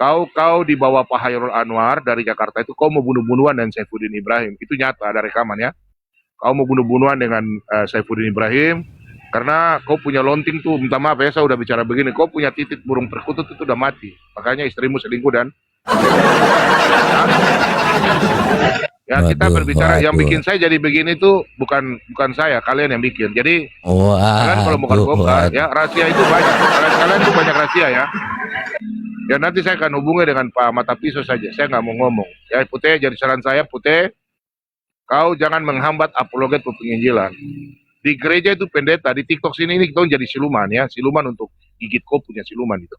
Kau di bawah Pak Hairul Anwar dari Jakarta itu kau mau bunuh-bunuhan dengan Saifuddin Ibrahim. Itu nyata, ada rekamannya. Kau mau bunuh-bunuhan dengan Saifuddin Ibrahim karena kau punya lonting tuh, minta maaf ya saya udah bicara begini, kau punya titik burung perkutut itu udah mati. Makanya istrimu selingkuh dan ya kita berbicara yang bikin saya jadi begini tuh bukan saya, kalian yang bikin. Jadi kalian kalau mau bongkar ya rahasia itu banyak. Kalian tuh banyak rahasia ya. Ya nanti saya akan hubungi dengan Pak Mata Pisau saja. Saya nggak mau ngomong. Ya Putih, jadi saran saya Putih, kau jangan menghambat apologet penginjilan. Di gereja itu pendeta, di TikTok sini ini kita jadi siluman ya, siluman untuk gigit kau punya siluman itu.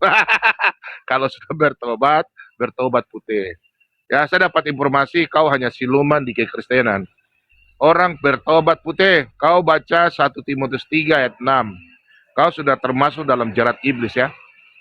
Kalau sudah bertobat Putih. Ya saya dapat informasi kau hanya siluman di kekristenan. Orang bertobat Putih, kau baca 1 Timotius 3 ayat 6. Kau sudah termasuk dalam jerat iblis ya.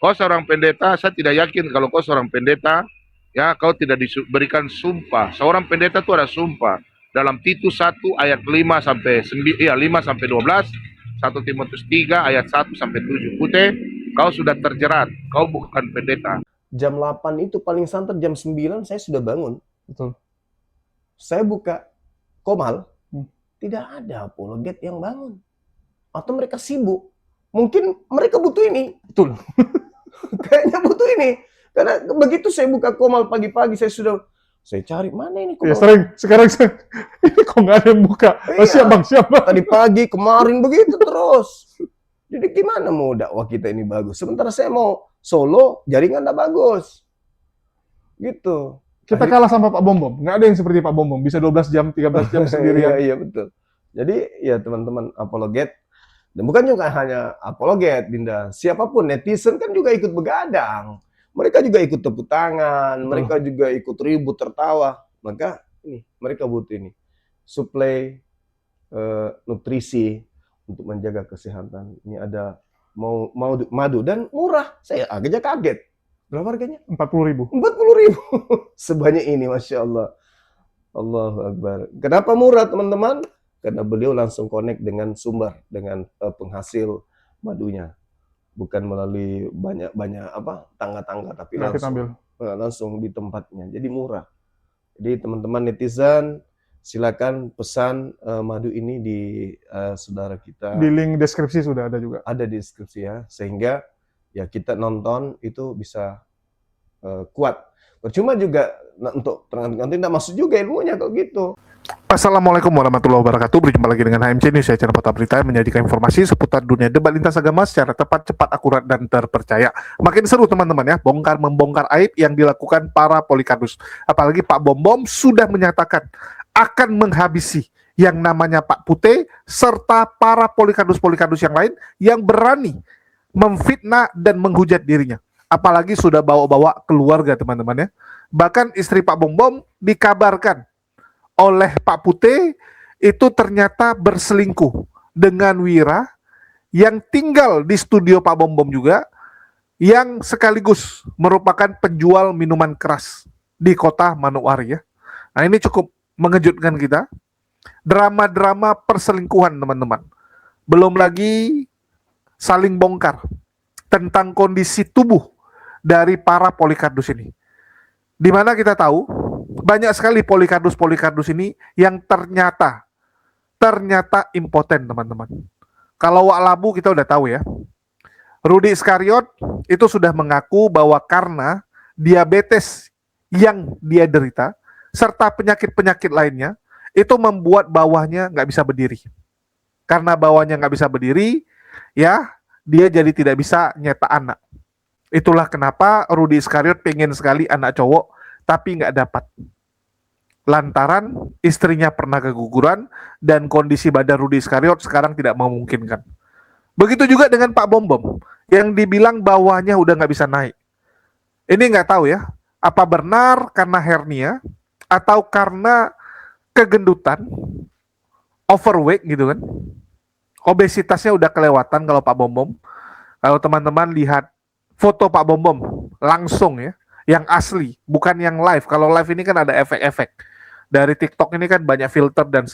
Kau seorang pendeta, saya tidak yakin kalau kau seorang pendeta, ya kau tidak diberikan sumpah. Seorang pendeta itu ada sumpah. Dalam Titus 1 ayat 5 sampai 12, 1 Timotius 3 ayat 1 sampai 7. Putih, kau sudah terjerat, kau bukan pendeta. Jam 8 itu paling santer, jam 9 saya sudah bangun. Betul. Saya buka Komal, tidak ada apologet yang bangun. Atau mereka sibuk. Mungkin mereka butuh ini. Betul. Kayaknya butuh ini. Karena begitu saya buka Komal pagi-pagi, saya cari mana ini Komal. Ya, sering. Sekarang ini kok nggak ada yang buka. Oh, Iya. siap bang. Tadi pagi, kemarin begitu terus. Jadi gimana mau dakwah kita ini bagus? Sementara saya mau solo, jaringan nggak bagus. Gitu. Kita kalah sama Pak Bom. Nggak ada yang seperti Pak Bom. Bisa 12 jam, 13 jam sendirian. Iya, betul. Jadi ya teman-teman apologet, dan bukan juga hanya apologet, Dinda. Siapapun, netizen kan juga ikut begadang. Mereka juga ikut tepuk tangan, mereka juga ikut ribut, tertawa. Maka ini, mereka butuh ini. Suplai nutrisi untuk menjaga kesehatan. Ini ada mau madu dan murah. Saya agaknya kaget. Berapa harganya? 40.000. 40.000. Sebanyak ini, Masya Allah. Allahu Akbar. Kenapa murah, teman-teman? Karena beliau langsung connect dengan sumber, dengan penghasil madunya. Bukan melalui banyak tangga-tangga, tapi langsung di tempatnya. Jadi murah. Jadi teman-teman netizen, silakan pesan madu ini di saudara kita. Di link deskripsi sudah ada juga. Ada di deskripsi ya, sehingga ya kita nonton itu bisa kuat. Percuma juga untuk nanti tidak masuk juga ilmunya kalau gitu. Assalamualaikum warahmatullahi wabarakatuh. Berjumpa lagi dengan HMC News, channel Portal Berita yang menyajikan informasi seputar dunia debat lintas agama secara tepat, cepat, akurat, dan terpercaya. Makin seru teman-teman ya, membongkar aib yang dilakukan para Polikardus. Apalagi Pak Bom sudah menyatakan akan menghabisi yang namanya Pak Putih serta para Polikardus yang lain yang berani memfitnah dan menghujat dirinya. Apalagi sudah bawa-bawa keluarga teman-teman ya. Bahkan istri Pak Bom dikabarkan oleh Pak Putih itu ternyata berselingkuh dengan Wira yang tinggal di studio Pak Bom juga, yang sekaligus merupakan penjual minuman keras di kota Manokwari ya. Nah ini cukup mengejutkan kita. Drama-drama perselingkuhan teman-teman. Belum lagi saling bongkar tentang kondisi tubuh dari para Polikardus ini. Di mana kita tahu banyak sekali Polikardus ini yang ternyata impoten teman-teman. Kalau Wak Labu kita udah tahu ya. Rudy Iskariot itu sudah mengaku bahwa karena diabetes yang dia derita serta penyakit-penyakit lainnya itu membuat bawahnya nggak bisa berdiri. Karena bawahnya nggak bisa berdiri, ya dia jadi tidak bisa nyetak anak. Itulah kenapa Rudy Iskariot pengen sekali anak cowok tapi nggak dapat. Lantaran istrinya pernah keguguran dan kondisi badan Rudy Iskariot sekarang tidak memungkinkan. Begitu juga dengan Pak Bom yang dibilang bawahnya udah nggak bisa naik. Ini nggak tahu ya, apa benar karena hernia atau karena kegendutan, overweight gitu kan. Obesitasnya udah kelewatan kalau Pak Bom. Kalau teman-teman lihat foto Pak Bom langsung ya, yang asli, bukan yang live. Kalau live ini kan ada efek-efek. Dari TikTok ini kan banyak filter dan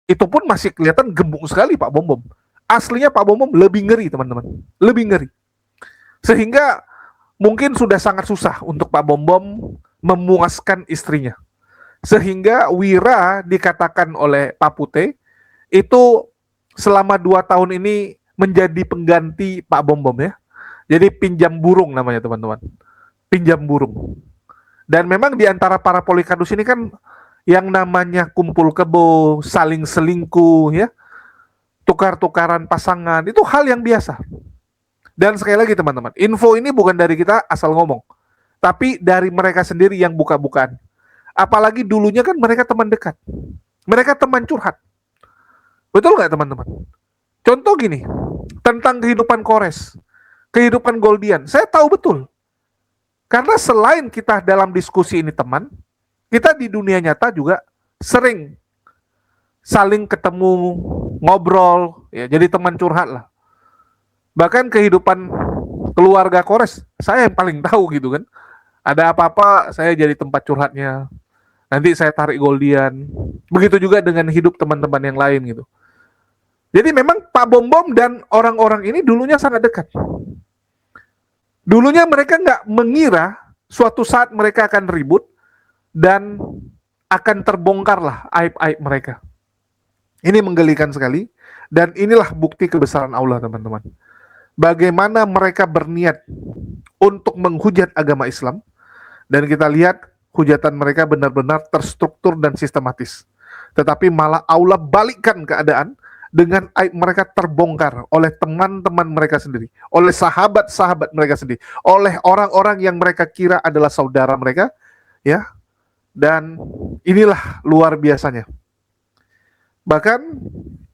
itu pun masih kelihatan gemuk sekali Pak Bom. Aslinya Pak Bom lebih ngeri teman-teman, lebih ngeri. Sehingga mungkin sudah sangat susah untuk Pak Bom Bom memuaskan istrinya. Sehingga Wira dikatakan oleh Pak Putih itu selama 2 tahun ini menjadi pengganti Pak Bom Bom ya. Jadi pinjam burung namanya teman-teman. Pinjam burung. Dan memang di antara para polikardus ini kan yang namanya kumpul kebo, saling selingkuh ya, tukar-tukaran pasangan, itu hal yang biasa. Dan sekali lagi teman-teman, info ini bukan dari kita asal ngomong, tapi dari mereka sendiri yang buka-bukaan. Apalagi dulunya kan mereka teman dekat. Mereka teman curhat. Betul nggak teman-teman? Contoh gini, tentang kehidupan Kores, kehidupan Goldian, saya tahu betul. Karena selain kita dalam diskusi ini teman, kita di dunia nyata juga sering saling ketemu, ngobrol, ya, jadi teman curhat lah. Bahkan kehidupan keluarga Kores, saya yang paling tahu gitu kan. Ada apa-apa, saya jadi tempat curhatnya. Nanti saya tarik Goldian. Begitu juga dengan hidup teman-teman yang lain gitu. Jadi memang Pak Bom Bom dan orang-orang ini dulunya sangat dekat. Dulunya mereka nggak mengira suatu saat mereka akan ribut dan akan terbongkarlah aib-aib mereka. Ini menggelikan sekali dan inilah bukti kebesaran Allah teman-teman. Bagaimana mereka berniat untuk menghujat agama Islam dan kita lihat hujatan mereka benar-benar terstruktur dan sistematis. Tetapi malah Allah balikkan keadaan dengan aib mereka terbongkar oleh teman-teman mereka sendiri, oleh sahabat-sahabat mereka sendiri, oleh orang-orang yang mereka kira adalah saudara mereka, ya. Dan inilah luar biasanya. Bahkan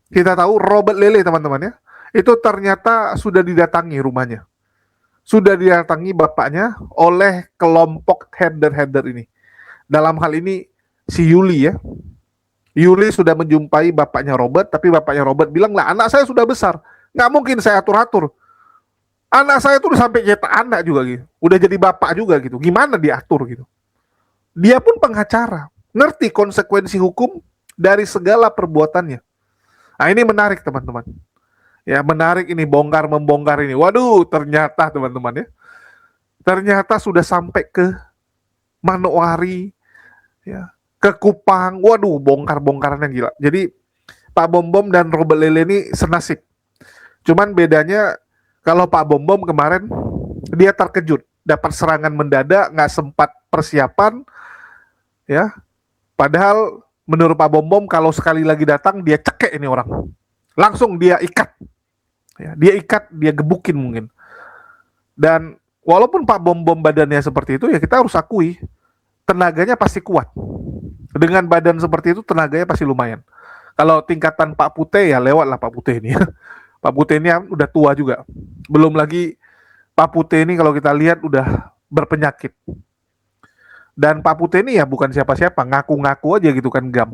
kita tahu Robert Lele teman-teman ya, itu ternyata sudah didatangi rumahnya. Sudah didatangi bapaknya oleh kelompok header-header ini. Dalam hal ini si Yuli ya. Yuli sudah menjumpai bapaknya Robert, tapi bapaknya Robert bilang, lah anak saya sudah besar, nggak mungkin saya atur-atur. Anak saya tuh sampai cetak anak juga gitu, udah jadi bapak juga gitu, gimana diatur gitu. Dia pun pengacara, ngerti konsekuensi hukum dari segala perbuatannya. Nah ini menarik teman-teman. Ya menarik ini, bongkar-membongkar ini. Waduh ternyata teman-teman ya, ternyata sudah sampai ke Manokwari, ya, ke Kupang, waduh bongkar-bongkaran yang gila. Jadi Pak Bom Bom dan Robert Lele ini senasib. Cuman bedanya kalau Pak Bom Bom kemarin dia terkejut, dapat serangan mendadak, nggak sempat persiapan, ya. Padahal menurut Pak Bom Bom kalau sekali lagi datang dia cekek ini orang, langsung dia ikat, ya, dia gebukin mungkin. Dan walaupun Pak Bom Bom badannya seperti itu, ya kita harus akui tenaganya pasti kuat. Dengan badan seperti itu tenaganya pasti lumayan. Kalau tingkatan Pak Putih ya lewat lah Pak Putih ini. Pak Putih ini udah tua juga. Belum lagi Pak Putih ini kalau kita lihat udah berpenyakit. Dan Pak Putih ini ya bukan siapa-siapa, ngaku-ngaku aja gitu kan GAM.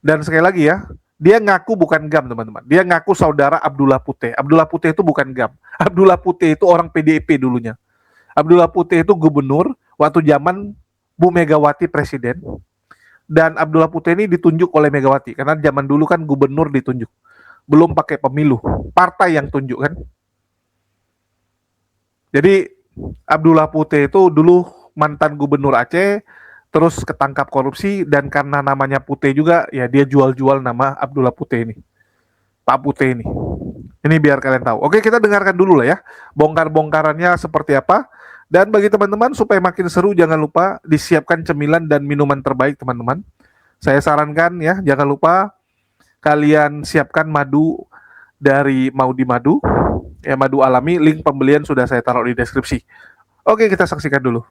Dan sekali lagi ya, dia ngaku bukan GAM teman-teman. Dia ngaku saudara Abdullah Putih. Abdullah Putih itu bukan GAM. Abdullah Putih itu orang PDIP dulunya. Abdullah Putih itu gubernur waktu zaman Bu Megawati presiden. Dan Abdullah Putih ini ditunjuk oleh Megawati karena zaman dulu kan gubernur ditunjuk, belum pakai pemilu, partai yang tunjuk kan. Jadi Abdullah Putih itu dulu mantan gubernur Aceh, terus ketangkap korupsi dan karena namanya Putih juga ya dia jual-jual nama Abdullah Putih ini, Pak Putih ini. Ini biar kalian tahu. Oke, kita dengarkan dulu lah ya bongkar-bongkarannya seperti apa. Dan bagi teman-teman supaya makin seru jangan lupa disiapkan cemilan dan minuman terbaik teman-teman. Saya sarankan ya jangan lupa kalian siapkan madu dari Maudi Madu. Ya madu alami, link pembelian sudah saya taruh di deskripsi. Oke, kita saksikan dulu.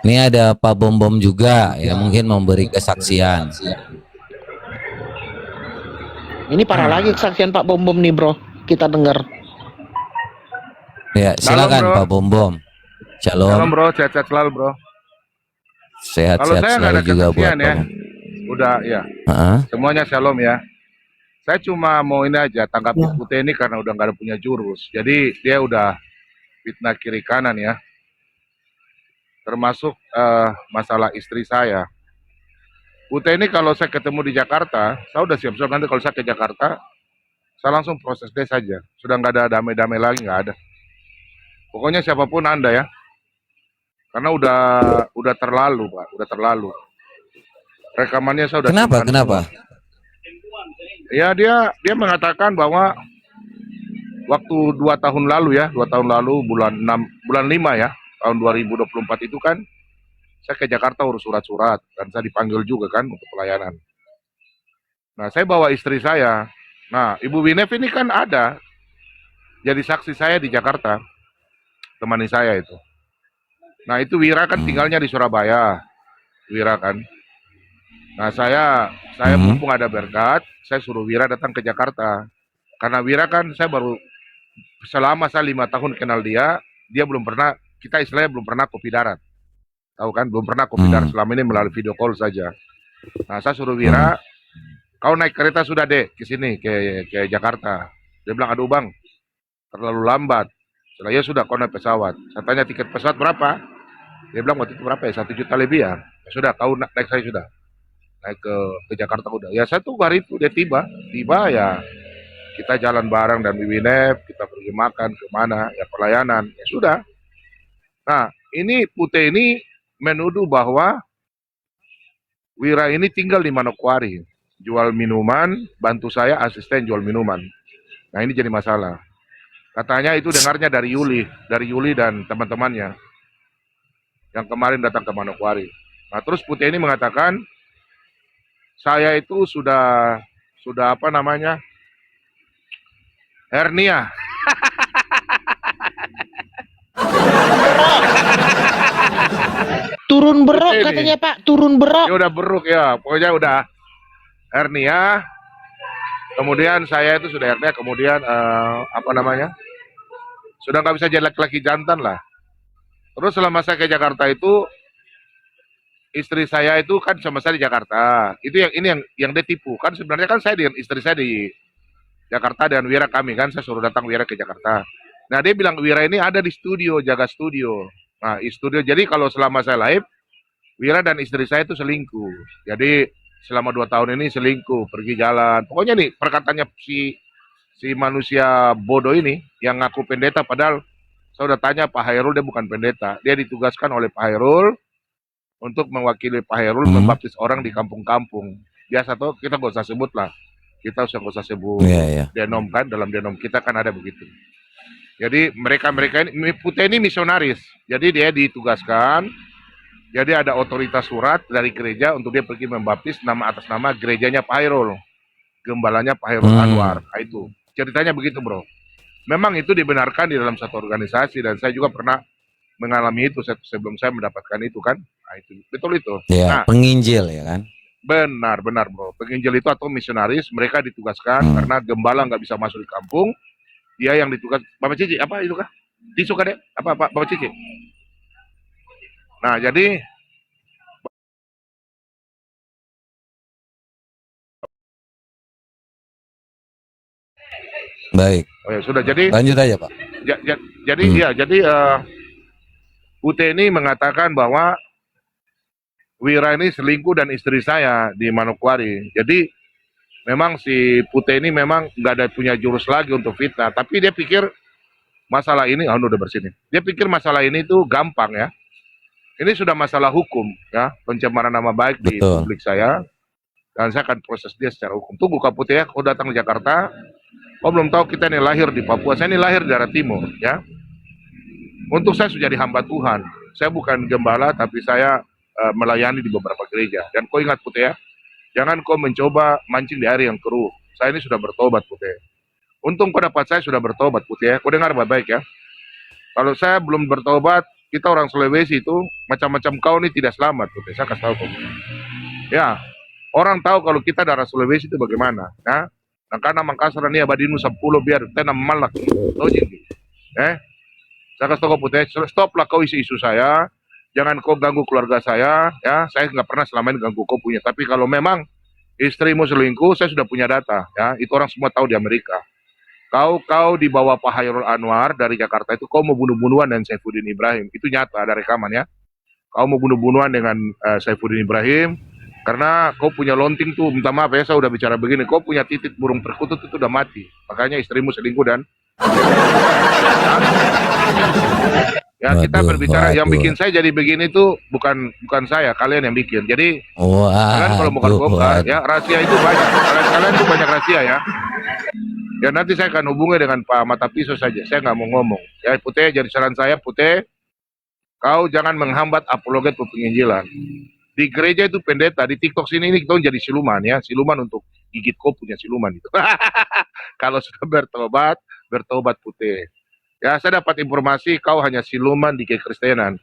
Ini ada Pak Bom Bom juga ya mungkin memberi kesaksian. Ini parah lagi kesaksian Pak Bom Bom nih bro, kita dengar. Ya, silakan Pak Bom Bom. Shalom. Shalom bro, sehat-sehat selalu bro. Sehat-sehat selalu juga buat ya. Udah ya. Semuanya shalom ya. Saya cuma mau ini aja tanggapi Putih ini karena udah nggak ada punya jurus. Jadi dia udah fitnah kiri kanan ya. Termasuk masalah istri saya. Putih ini kalau saya ketemu di Jakarta, saya udah siap-siap nanti kalau saya ke Jakarta, Saya langsung proses dia saja. Sudah nggak ada damai-damai lagi, nggak ada. Pokoknya siapapun Anda ya, karena udah terlalu, Pak, udah terlalu. Rekamannya saya udah Kenapa? simpan Kenapa? semua. Ya dia mengatakan bahwa waktu 2 tahun lalu ya, 2 tahun lalu bulan 6, bulan 5 ya, tahun 2024 itu kan saya ke Jakarta urus surat-surat dan saya dipanggil juga kan untuk pelayanan. Nah, saya bawa istri saya. Nah, Ibu Winef ini kan ada jadi saksi saya di Jakarta, temani saya itu. Nah, itu Wira kan tinggalnya di Surabaya. Wira kan. Nah, saya mumpung ada berkat, saya suruh Wira datang ke Jakarta. Karena Wira kan saya baru selama saya 5 tahun kenal dia belum pernah, kita istilahnya belum pernah kopi darat. Tahu kan, belum pernah kopi darat, selama ini melalui video call saja. Nah, saya suruh Wira, kau naik kereta sudah deh ke sini, ke Jakarta. Dia bilang, aduh bang, terlalu lambat. Setelah ya sudah, kau naik pesawat. Saya tanya tiket pesawat berapa? Dia bilang waktu itu berapa ya, 1 juta lebih ya. Ya sudah, kau naik saya sudah. Naik ke Jakarta udah. Ya saya tunggu hari itu dia tiba ya kita jalan bareng dan Wiwinep, kita pergi makan kemana ya pelayanan ya sudah. Nah ini Putih ini menuduh bahwa Wira ini tinggal di Manokwari, jual minuman, bantu saya asisten jual minuman. Nah ini jadi masalah. Katanya itu dengarnya dari Yuli dan teman-temannya yang kemarin datang ke Manokwari. Nah terus Putih ini mengatakan saya itu sudah apa namanya, hernia. Turun berok Ini. katanya Pak, turun berok. Ya udah beruk ya, pokoknya udah hernia. Kemudian saya itu sudah hernia, kemudian apa namanya, sudah nggak bisa jadi laki-laki jantan lah. Terus selama saya ke Jakarta itu, istri saya itu kan sama saya di Jakarta. Itu yang dia tipu. Kan sebenarnya kan saya dengan istri saya di Jakarta dan Wira kami kan, saya suruh datang Wira ke Jakarta. Nah dia bilang Wira ini ada di studio, jaga studio. Nah studio, jadi kalau selama saya live, Wira dan istri saya itu selingkuh. Jadi selama 2 tahun ini selingkuh, pergi jalan. Pokoknya nih perkataannya si manusia bodoh ini yang ngaku pendeta, padahal saya udah tanya Pak Hairul, dia bukan pendeta. Dia ditugaskan oleh Pak Hairul untuk mewakili Pak Hairul membaptis orang di kampung-kampung. Biasa tuh kita gak usah sebut lah. Kita usah gak usah sebut denom kan, dalam denom kita kan ada begitu. Jadi mereka ini, Putih ini misionaris. Jadi dia ditugaskan, jadi ada otoritas surat dari gereja untuk dia pergi membaptis atas nama gerejanya Pak Hairul. Gembalanya Pak Hairul Anwar. Nah, itu ceritanya begitu bro. Memang itu dibenarkan di dalam satu organisasi dan saya juga pernah mengalami itu sebelum saya mendapatkan itu kan. Nah, itu betul itu. Ya, nah, penginjil ya kan. Benar bro. Penginjil itu atau misionaris, mereka ditugaskan karena gembala nggak bisa masuk di kampung. Dia yang ditugas. Bapak Cici apa itu kah? Tisu kah deh? Apa Bapak Cici? Nah jadi Baik. oh ya sudah, jadi Lanjut aja Pak. jadi Putih ini mengatakan bahwa Wira ini selingkuh dan istri saya di Manokwari. Jadi memang si Putih ini memang nggak ada punya jurus lagi untuk fitnah. Tapi dia pikir masalah ini, udah bersih nih. Dia pikir masalah ini tuh gampang ya. Ini sudah masalah hukum ya, pencemaran nama baik di publik saya. Dan saya akan proses dia secara hukum. Tunggu Kak Putih ya, kau datang di Jakarta. Kau belum tahu kita ini lahir di Papua. Saya ini lahir di daerah timur ya. Untuk saya sudah jadi hamba Tuhan. Saya bukan gembala, tapi saya melayani di beberapa gereja. Dan kau ingat Putih ya, jangan kau mencoba mancing di air yang keruh. Saya ini sudah bertobat Putih. Untung kau dapat saya sudah bertobat Putih ya. Kau dengar baik-baik ya. Kalau saya belum bertobat, kita orang Sulawesi itu macam-macam kau ini tidak selamat Putih. Saya kasih tahu kau. Ya, orang tahu kalau kita darah Sulawesi itu bagaimana. Ya. Nah, karena Makassar ini abadinu 10 biar tenam malak. Saya kasih tahu kau Putih. Stoplah kau isu-isu saya. Jangan kau ganggu keluarga saya, ya. Saya nggak pernah selama ini ganggu kau punya. Tapi kalau memang istrimu selingkuh, saya sudah punya data, ya. Itu orang semua tahu di Amerika. Kau di bawah Pak Hairul Anwar dari Jakarta itu, kau mau bunuh-bunuhan dengan Saifuddin Ibrahim. Itu nyata, ada rekaman ya. Kau mau bunuh-bunuhan dengan Saifuddin Ibrahim. Karena kau punya lonting tuh, minta maaf ya, saya udah bicara begini, kau punya titik burung perkutut itu udah mati. Makanya istrimu selingkuh dan ya kita berbicara yang bikin saya jadi begini tuh bukan saya, kalian yang bikin. Jadi kalian kalau mau bongkar ya rahasia itu banyak. Kalian tuh banyak rahasia ya. Ya nanti saya akan hubungi dengan Pak Mata Pisau saja. Saya nggak mau ngomong. Ya Putih, jadi saran saya Putih, kau jangan menghambat apologet penginjilan. Di gereja itu pendeta, di TikTok sini ini kita jadi siluman ya, siluman untuk gigit kau punya siluman itu. Kalau sudah bertobat Putih. Ya saya dapat informasi kau hanya siluman di kekristenan.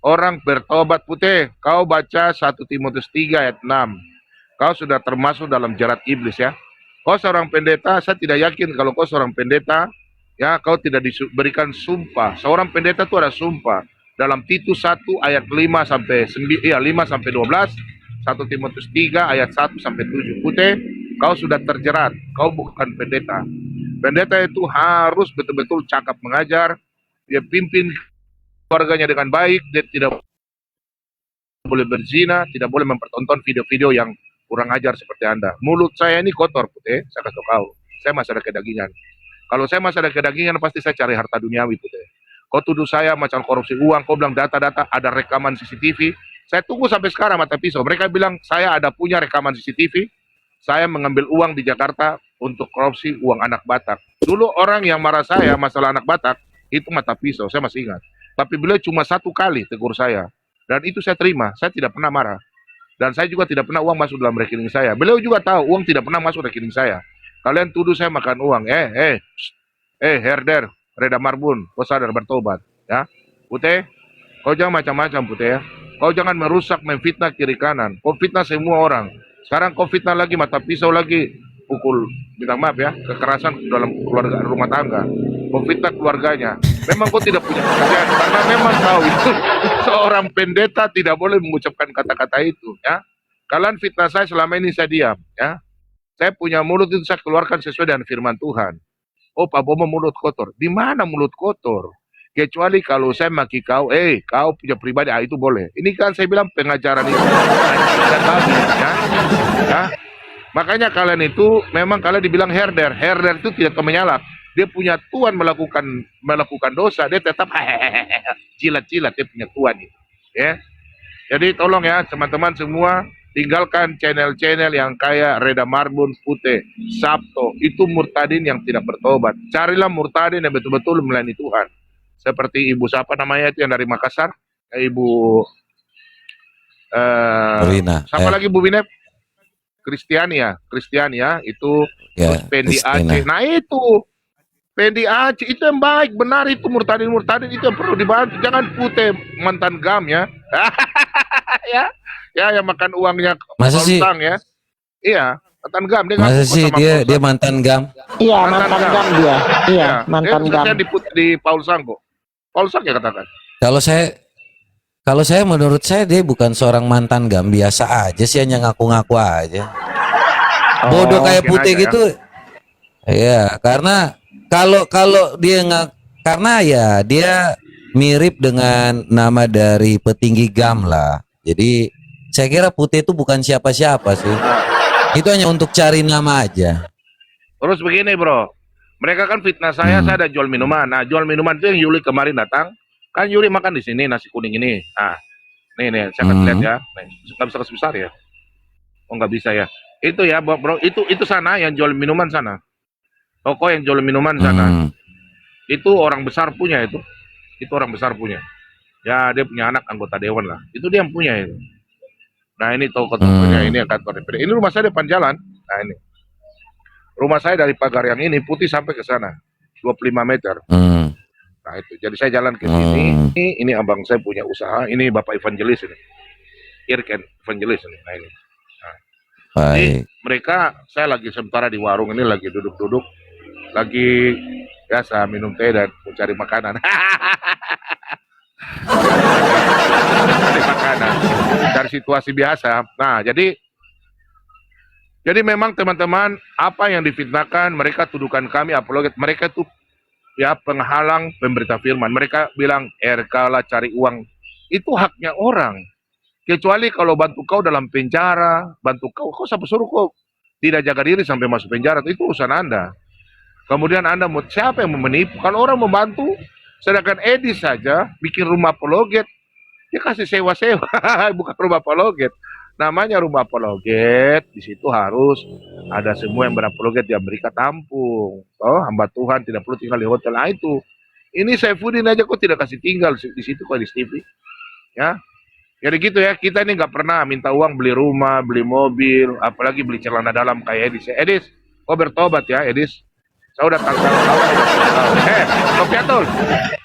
Orang bertobat Putih, kau baca 1 Timotius 3 ayat 6. Kau sudah termasuk dalam jerat iblis ya. Kau seorang pendeta, saya tidak yakin kalau kau seorang pendeta, ya kau tidak diberikan sumpah. Seorang pendeta itu ada sumpah. Dalam Titus 1 ayat 5 sampai 12, 1 Timotius 3 ayat 1 sampai 7. Putih, kau sudah terjerat, kau bukan pendeta. Pendeta itu harus betul-betul cakap mengajar, dia pimpin keluarganya dengan baik, dia tidak boleh berzina, tidak boleh mempertonton video-video yang kurang ajar seperti Anda. Mulut saya ini kotor Putih, saya kasih kau. Saya masih ada kedagingan. Kalau saya masih ada kedagingan, pasti saya cari harta duniawi Putih. Kau tuduh saya macam korupsi uang, kau bilang data-data, ada rekaman CCTV. Saya tunggu sampai sekarang Mata Pisau. Mereka bilang saya ada punya rekaman CCTV. Saya mengambil uang di Jakarta untuk korupsi uang anak Batak. Dulu orang yang marah saya masalah anak Batak, itu Mata Pisau, saya masih ingat. Tapi beliau cuma 1 kali tegur saya. Dan itu saya terima, saya tidak pernah marah. Dan saya juga tidak pernah uang masuk dalam rekening saya. Beliau juga tahu uang tidak pernah masuk rekening saya. Kalian tuduh saya makan uang. Herder, Reda Marbun, kau sadar bertobat, ya. Putih, kau jangan macam-macam Putih ya. Kau jangan merusak, memfitnah kiri kanan. Kau fitnah semua orang. Sekarang kau fitnah lagi Mata Pisau lagi, pukul, minta maaf ya, kekerasan dalam keluarga rumah tangga. Kau fitnah keluarganya. Memang kau tidak punya pekerjaan karena memang tahu itu seorang pendeta tidak boleh mengucapkan kata-kata itu, ya. Kalian fitnah saya selama ini saya diam, ya. Saya punya mulut itu saya keluarkan sesuai dengan firman Tuhan. Oh Pak Bomo mulut kotor. Di mana mulut kotor? Kecuali kalau saya maki kau, kau punya pribadi, itu boleh. Ini kan saya bilang pengajaran itu dan babi, ya. Makanya kalian itu memang kalian dibilang herder. Herder itu tidak menyalak. Dia punya tuan melakukan dosa, dia tetap jilat-jilat dia punya tuan itu. Ya. Jadi tolong ya teman-teman semua, tinggalkan channel-channel yang kayak Reda Marbun, Putih, Sabto, itu murtadin yang tidak bertobat. Carilah murtadin yang betul-betul melayani Tuhan. Seperti ibu siapa namanya itu yang dari Makassar, ibu siapa lagi Bu Binep? Kristiania itu Ya, Pendi Christina. Aceh. Nah itu Pendi Aceh itu yang baik, benar itu murtadin itu yang perlu dibantu. Jangan Putih mantan gam ya. ya yang makan uangnya Masa sih? Koltang ya. Iya, mantan gam dia Masa ngaku sih sama dia Koltang. mantan gam? Iya, Mantan mantan gam. gam dia. Iya, mantan dia gam. tugasnya di Paul Sangko. Paul Sang ya katakan. Kalau saya menurut saya dia bukan seorang mantan gam, biasa aja sih, hanya ngaku-ngaku aja. Bodoh kayak mungkin Putih aja ya. gitu. Ya, karena kalau dia nggak, karena ya dia mirip dengan nama dari petinggi gam lah. Jadi saya kira Putih itu bukan siapa-siapa sih. Itu hanya untuk cari nama aja. Terus begini bro, mereka kan fitnah saya ada jual minuman. Nah jual minuman itu yang Yuli kemarin datang, kan Yuli makan di sini nasi kuning ini. Ah, nih saya akan lihat ya, nggak bisa besar ya. Oh nggak bisa ya. Itu ya bro, itu sana yang jual minuman sana. Toko yang jual minuman sana. Itu orang besar punya itu. Itu orang besar punya. Ya dia punya anak anggota dewan lah. Itu dia yang punya itu. Nah ini toko-tokonya, ini yang kantor DPD. Ini rumah saya depan jalan. Nah ini. Rumah saya dari pagar yang ini Putih sampai ke sana. 25 meter. Nah itu. Jadi saya jalan ke sini. Ini abang saya punya usaha. Ini Bapak Evangelis ini. Irken Evangelis ini. Nah ini. Nah. Jadi mereka, saya lagi sementara di warung ini lagi duduk-duduk. Lagi biasa minum teh dan mencari makanan. Mencari makanan dari situasi biasa. Nah, jadi memang teman-teman, apa yang difitnahkan, mereka tuduhkan kami apologet, mereka itu ya penghalang pemberita firman. Mereka bilang RK lah cari uang. Itu haknya orang. Kecuali kalau bantu kau dalam penjara, bantu kau siapa suruh kau tidak jaga diri sampai masuk penjara, itu urusan Anda. Kemudian Anda mau siapa yang mau menipu? Kalau orang membantu, sedangkan Edi saja bikin rumah apologet, dia kasih sewa-sewa, bukan rumah apologet. Namanya rumah apologet, di situ harus ada semua yang berapologet di Amerika tampung. Oh, hamba Tuhan tidak perlu tinggal di hotel. Nah itu. Ini Saifuddin aja kok tidak kasih tinggal di situ kok di TV. Ya. Jadi gitu ya, kita ini nggak pernah minta uang beli rumah, beli mobil, apalagi beli celana dalam kayak Edis. Edis, kau bertobat ya Edis. Saya udah tangkap kau. Kau Piatul,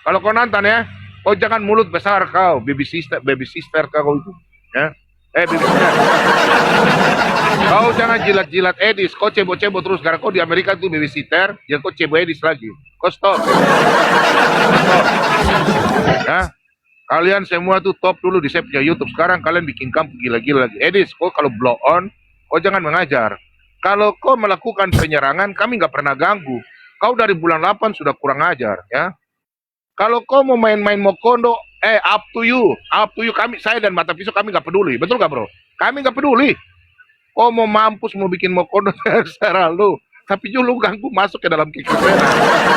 kalau kau nonton ya, kau jangan mulut besar kau, baby sister kau itu. Ya. Baby sister. Kau jangan jilat-jilat Edis, kau cebok-cebok terus, karena kau di Amerika tuh baby sister, jangan kau cebok Edis lagi. Kau stop. Ya. Kalian semua tuh top dulu di saya punya YouTube. Sekarang kalian bikin kampung gila-gila lagi. Edis, kau kalau blow on, kau jangan mengajar. Kalau kau melakukan penyerangan, kami nggak pernah ganggu. Kau dari bulan 8 sudah kurang ajar, ya. Kalau kau mau main-main Mokondo, up to you. Kami, saya dan Mata Pisau, kami nggak peduli. Betul nggak, bro? Kami nggak peduli. Kau mau mampus, mau bikin Mokondo, terserah lu. Tapi lu ganggu masuk ke dalam kikisena.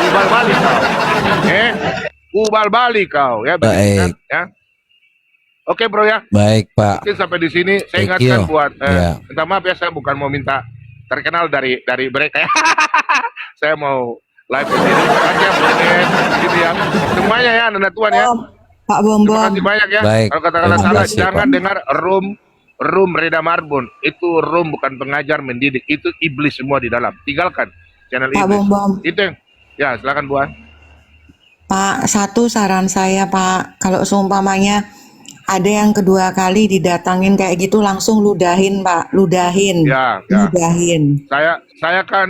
Ubal balik kau. Ubal balik kau ya. Baik. Ya. Oke bro ya. Baik Pak. Mungkin sampai di sini saya ingatkan buat minta maaf ya, saya bukan mau minta terkenal dari mereka ya. Saya mau live di sini. Makasih ya gitu ya. Semuanya ya Nanda Tuan ya. Pak Bom Terima kasih banyak ya. Baik. Kalau kata-kata salah kasih, jangan Pak. dengar room Reda Marbun. Itu room bukan pengajar mendidik, itu iblis semua di dalam. Tinggalkan channel Pak iblis. Bom. Itu yang ya silakan Buan. Pak, satu saran saya Pak, kalau seumpamanya ada yang kedua kali didatangin kayak gitu langsung ludahin Pak, ludahin. Ya. Ludahin. Saya kan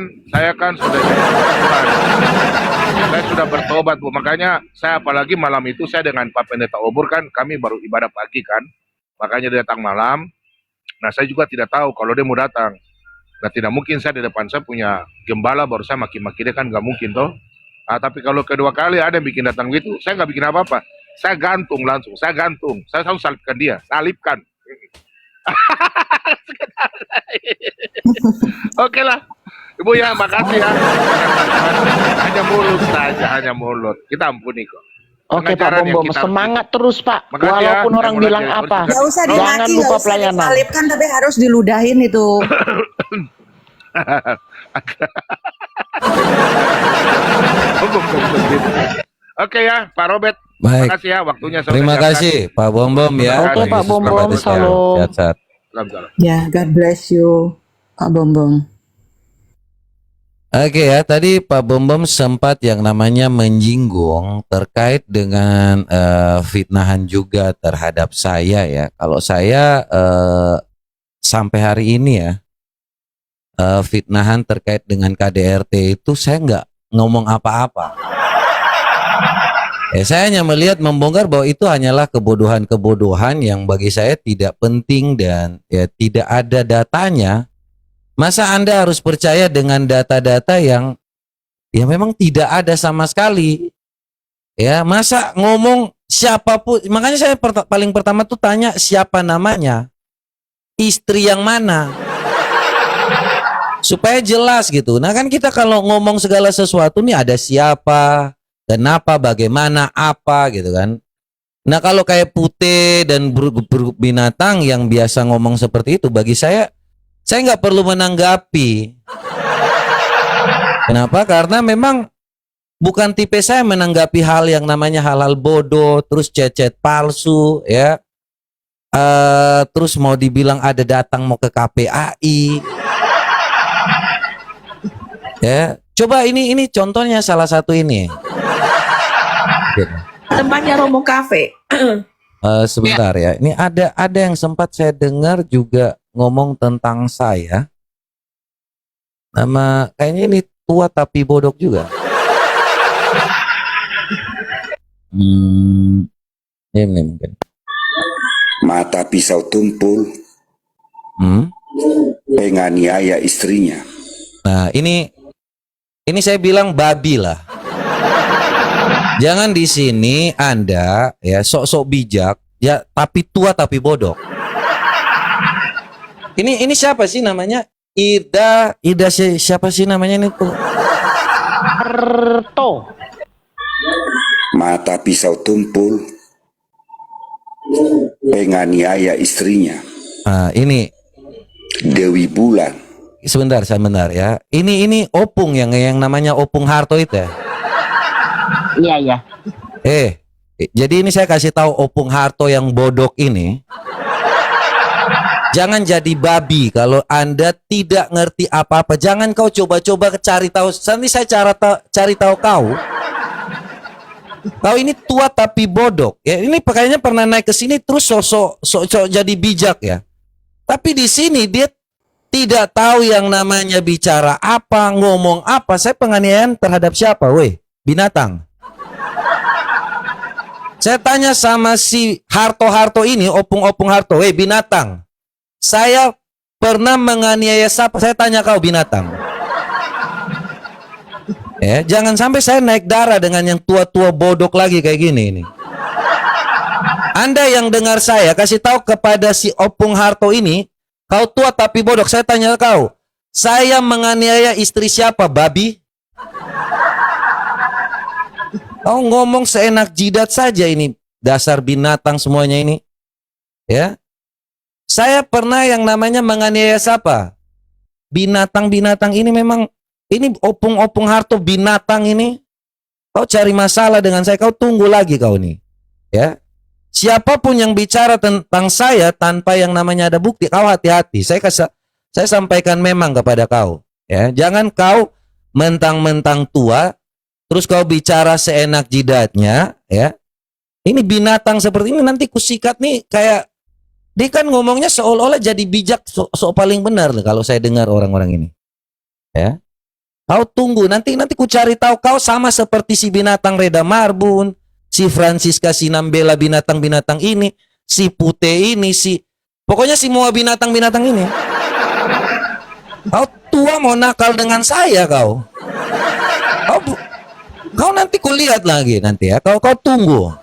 sudah jadi Tuhan. Saya sudah bertobat Bu. Makanya saya apalagi malam itu saya dengan Pak Pendeta Obur kan kami baru ibadah pagi kan. Makanya dia datang malam. Nah saya juga tidak tahu kalau dia mau datang. Nah tidak mungkin saya di depan saya punya gembala baru saya maki-maki dia kan nggak mungkin toh. Nah, tapi kalau kedua kali ada yang bikin datang gitu, saya nggak bikin apa-apa. Saya gantung langsung, saya selalu salipkan dia, salipkan. Oke lah, Ibu ya, makasih ya. Hanya mulut saja, hanya mulut. Kita ampuni kok. Oke Pak Pengajaran yang Bom, kita- semangat terus Pak. Makasih ya, Walaupun orang yang bilang mulai apa, jadi- Gak usah jangan dimaki, lupa gak usah pelayanan. disalipkan, tapi harus diludahin itu. Oke ya, Pak Robert. Baik. Makasih ya waktunya. Terima kasih Pak Bom ya. Oke, Tuhan Pak Yesus Bom, memberkati selalu. salam. Sehat-sehat. Salam. Ya, God bless you, Pak Bom. Oke ya, tadi Pak Bom sempat yang namanya menyinggung terkait dengan fitnahan juga terhadap saya ya. Kalau saya sampai hari ini ya, fitnahan terkait dengan KDRT itu saya nggak ngomong apa-apa. Saya hanya melihat membongkar bahwa itu hanyalah kebodohan-kebodohan yang bagi saya tidak penting dan ya tidak ada datanya. Masa Anda harus percaya dengan data-data yang ya memang tidak ada sama sekali. Ya, masa ngomong siapapun, makanya saya paling pertama tuh tanya siapa namanya, istri yang mana, supaya jelas gitu. Nah kan kita kalau ngomong segala sesuatu nih ada siapa, kenapa, bagaimana, apa gitu kan. Nah kalau kayak Putih dan binatang yang biasa ngomong seperti itu, bagi saya nggak perlu menanggapi. Kenapa? Karena memang bukan tipe saya menanggapi hal yang namanya hal-hal bodoh, terus chat-chat palsu, ya. Terus mau dibilang ada datang mau ke KPAI. Ya, coba ini contohnya salah satu ini. Tempatnya Romo Cafe. Sebentar ya. Ini ada yang sempat saya dengar juga ngomong tentang saya. Nama kayaknya ini tua tapi bodoh juga. Ini mungkin. Mata Pisau tumpul, penganiaya istrinya. Nah, ini saya bilang babi lah. Jangan di sini Anda ya sok-sok bijak ya tapi tua tapi bodoh. Ini siapa sih namanya? Siapa sih namanya ini tuh? Harto. Mata pisau tumpul, penganiaya istrinya. Ini Dewi Bulan. sebentar ya. Ini Opung yang namanya Opung Harto itu ya. Iya, iya. Jadi ini saya kasih tahu Opung Harto yang bodok ini. Jangan jadi babi kalau Anda tidak ngerti apa-apa. Jangan kau coba-coba cari tahu. Nanti saya cari tahu kau. Kau ini tua tapi bodok. Ya, ini kayaknya pernah naik ke sini terus sok jadi bijak ya. Tapi di sini dia tidak tahu yang namanya bicara apa, ngomong apa. Saya penganiayaan terhadap siapa, weh? Binatang. Saya tanya sama si Harto ini, Opung Harto, weh binatang. Saya pernah menganiaya siapa? Saya tanya kau binatang. Jangan sampai saya naik darah dengan yang tua-tua bodok lagi kayak gini ini. Anda yang dengar saya kasih tahu kepada si Opung Harto ini, kau tua tapi bodok. Saya tanya kau, saya menganiaya istri siapa, babi? Kau ngomong seenak jidat saja ini, dasar binatang semuanya ini. Ya. Saya pernah yang namanya menganiaya siapa? Binatang-binatang ini memang, ini Opung Harto binatang ini. Kau cari masalah dengan saya, kau tunggu lagi kau nih. Ya. Siapapun yang bicara tentang saya tanpa yang namanya ada bukti, kau hati-hati. Saya sampaikan memang kepada kau. Ya. Jangan kau mentang-mentang tua, terus kau bicara seenak jidatnya. Ya. Ini binatang seperti ini nanti kusikat nih kayak, dia kan ngomongnya seolah-olah jadi bijak, so paling benar kalau saya dengar orang-orang ini. Ya. Kau tunggu, nanti ku cari tahu kau sama seperti si binatang Reda Marbun, si Francisca Sinambela binatang-binatang ini, si Pute ini, pokoknya semua binatang-binatang ini. Kau tua mau nakal dengan saya kau. Kau nanti kulihat lagi nanti ya, kau tunggu.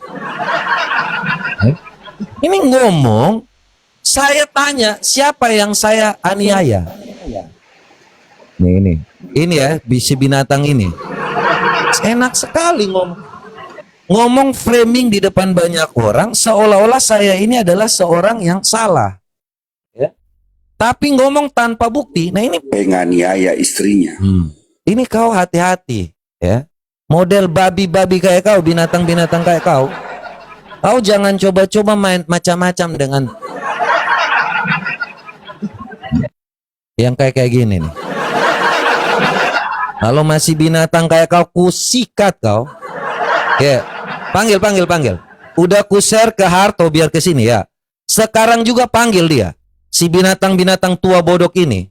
Ini ngomong, saya tanya siapa yang saya aniaya. Ini ya, si binatang ini. Enak sekali ngomong framing di depan banyak orang seolah-olah saya ini adalah seorang yang salah. Ya. Tapi ngomong tanpa bukti. Nah ini Penganiaya istrinya. Ini kau hati-hati ya. Model babi-babi kayak kau, binatang-binatang kayak kau. Kau jangan coba-coba main macam-macam dengan yang kayak gini nih. Kalau masih binatang kayak kau, kusikat kau. Ya, panggil. Udah ku-share ke Harto biar ke sini ya. Sekarang juga panggil dia. Si binatang-binatang tua bodok ini.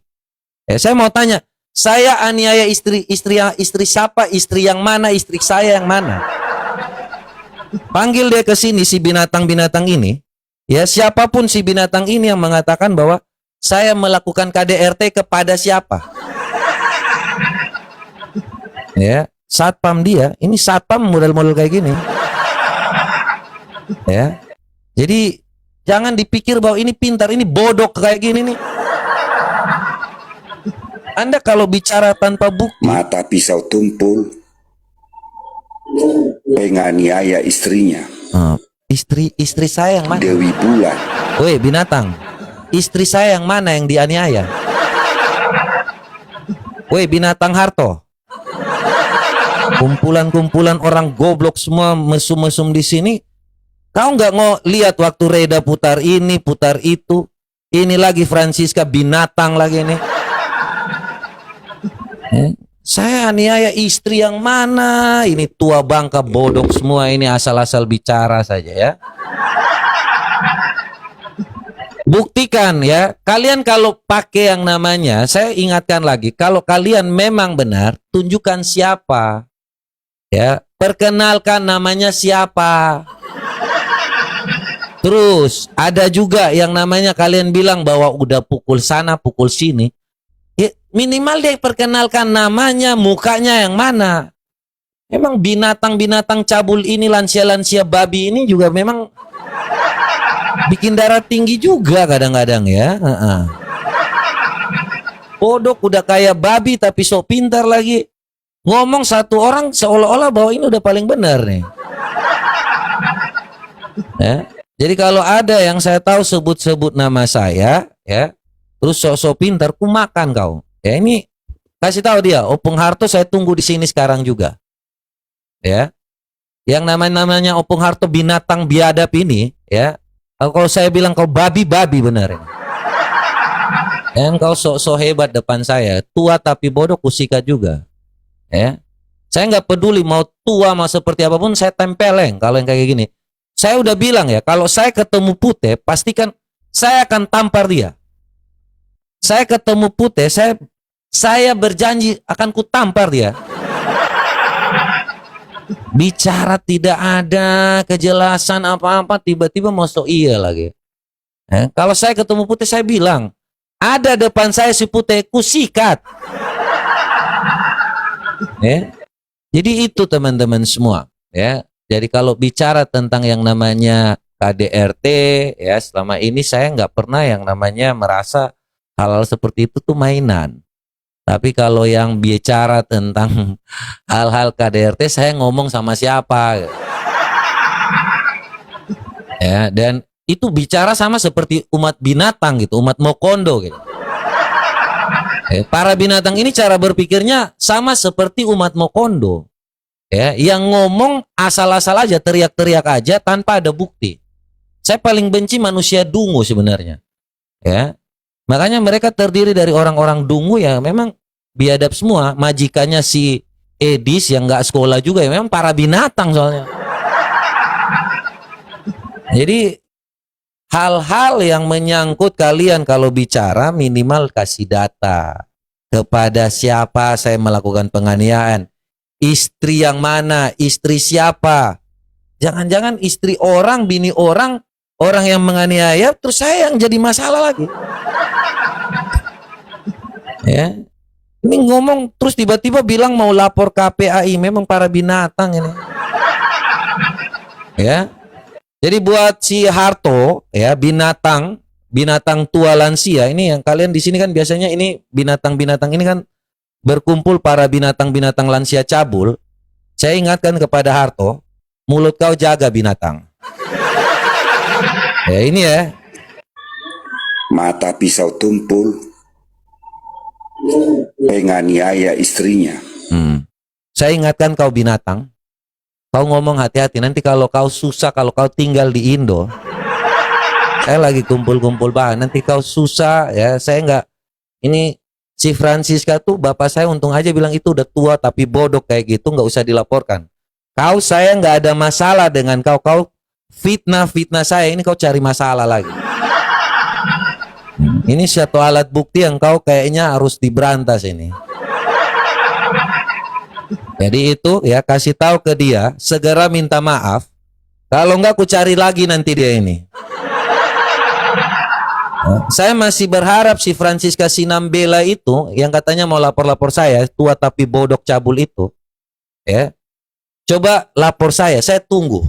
Saya mau tanya, saya aniaya istri siapa? Istri yang mana? Istri saya yang mana? Panggil dia ke sini si binatang-binatang ini. Ya, siapapun si binatang ini yang mengatakan bahwa saya melakukan KDRT kepada siapa? Ya, satpam dia. Ini satpam model-model kayak gini. Ya. Jadi jangan dipikir bahwa ini pintar, ini bodoh kayak gini nih. Anda kalau bicara tanpa bukti, Mata pisau tumpul, penganiaya istrinya. Istri saya yang mana? Dewi Bulan. Woi binatang, istri saya yang mana yang dianiaya? Woi binatang Harto. Kumpulan-kumpulan orang goblok semua mesum-mesum di sini. Kau nggak lihat waktu Reda putar ini, putar itu. Ini lagi Francisca binatang lagi nih. Saya aniaya istri yang mana? Ini tua bangka bodok semua ini asal-asal bicara saja ya. Buktikan ya. Kalian kalau pakai yang namanya, saya ingatkan lagi, kalau kalian memang benar, tunjukkan siapa. Ya, perkenalkan namanya siapa. Terus ada juga yang namanya kalian bilang bahwa udah pukul sana, pukul sini. Ya, minimal dia perkenalkan namanya, mukanya yang mana. Memang binatang-binatang cabul ini, lansia-lansia babi ini juga memang bikin darah tinggi juga kadang-kadang ya. Bodoh udah kayak babi tapi sok pintar lagi. Ngomong satu orang seolah-olah bahwa ini udah paling benar nih. Ya. Jadi kalau ada yang saya tahu sebut-sebut nama saya, ya, terus sok-sok pintar, ku makan kau. Ya ini kasih tahu dia, Opung Harto saya tunggu di sini sekarang juga. Ya. Yang namanya Opung Harto binatang biadab ini, ya. Kalau saya bilang kau babi-babi benar ini. Yang kau sok-sok hebat depan saya, tua tapi bodoh kusikat juga. Ya. Saya nggak peduli mau tua mau seperti apapun, saya tempeleng kalau yang kayak gini. Saya udah bilang ya, kalau saya ketemu Putih, pastikan saya akan tampar dia. Saya ketemu Putih, saya berjanji akan ku tampar dia. Bicara tidak ada kejelasan apa-apa, tiba-tiba masuk iya lagi. Kalau saya ketemu Putih, saya bilang, ada depan saya si Putih, ku sikat. Jadi itu teman-teman semua, ya. Jadi kalau bicara tentang yang namanya KDRT, ya selama ini saya nggak pernah yang namanya merasa hal-hal seperti itu tuh mainan. Tapi kalau yang bicara tentang hal-hal KDRT, saya ngomong sama siapa? Ya, dan itu bicara sama seperti umat binatang gitu, umat Mokondo gitu. Para binatang ini cara berpikirnya sama seperti umat Mokondo. Ya, yang ngomong asal-asal aja, teriak-teriak aja tanpa ada bukti. Saya paling benci manusia dungu sebenarnya. Ya. Makanya mereka terdiri dari orang-orang dungu ya memang biadab semua. Majikannya si Edis yang nggak sekolah juga ya memang para binatang soalnya. Jadi hal-hal yang menyangkut kalian kalau bicara minimal kasih data. Kepada siapa saya melakukan penganiayaan. Istri yang mana, istri siapa, jangan-jangan istri orang, bini orang, orang yang menganiaya, terus saya yang jadi masalah lagi. Ya, ini ngomong terus tiba-tiba bilang mau lapor KPAI, memang para binatang ini. Ya, jadi buat si Harto, ya binatang tua lansia ini yang kalian di sini kan biasanya ini binatang-binatang ini kan. Berkumpul para binatang-binatang lansia cabul, saya ingatkan kepada Harto, mulut kau jaga binatang. Ya ini ya. Mata pisau tumpul, penganiaya istrinya. Saya ingatkan kau binatang, kau ngomong hati-hati, nanti kalau kau susah, kalau kau tinggal di Indo, saya lagi kumpul-kumpul bahan, nanti kau susah, ya saya enggak, ini si Francisca tuh bapak saya untung aja bilang itu udah tua tapi bodoh kayak gitu nggak usah dilaporkan. Kau saya nggak ada masalah dengan kau fitnah saya ini kau cari masalah lagi. Ini satu alat bukti yang kau kayaknya harus diberantas ini. Jadi itu ya kasih tahu ke dia segera minta maaf. Kalau nggak ku cari lagi nanti dia ini. Saya masih berharap si Francisca Sinambela itu yang katanya mau lapor-lapor saya tua tapi bodok cabul itu, ya coba lapor saya tunggu.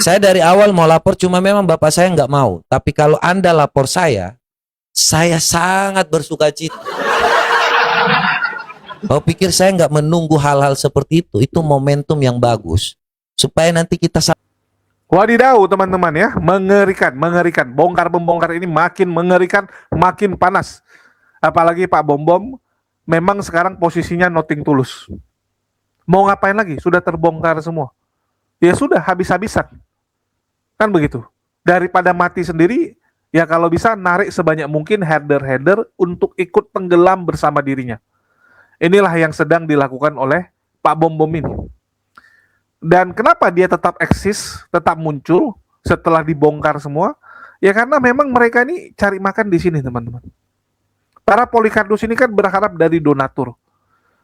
Saya dari awal mau lapor cuma memang bapak saya nggak mau. Tapi kalau Anda lapor saya sangat bersukacita. Kau pikir saya nggak menunggu hal-hal seperti itu momentum yang bagus supaya nanti kita. Wadidaw teman-teman ya, mengerikan. Bongkar-membongkar ini makin mengerikan, makin panas. Apalagi Pak Bom memang sekarang posisinya nothing tulus. Mau ngapain lagi? Sudah terbongkar semua. Ya sudah, habis-habisan. Kan begitu. Daripada mati sendiri, ya kalau bisa narik sebanyak mungkin header-header untuk ikut tenggelam bersama dirinya. Inilah yang sedang dilakukan oleh Pak Bom ini. Dan kenapa dia tetap eksis, tetap muncul setelah dibongkar semua? Ya karena memang mereka ini cari makan di sini, teman-teman. Para polikardus ini kan berharap dari donatur.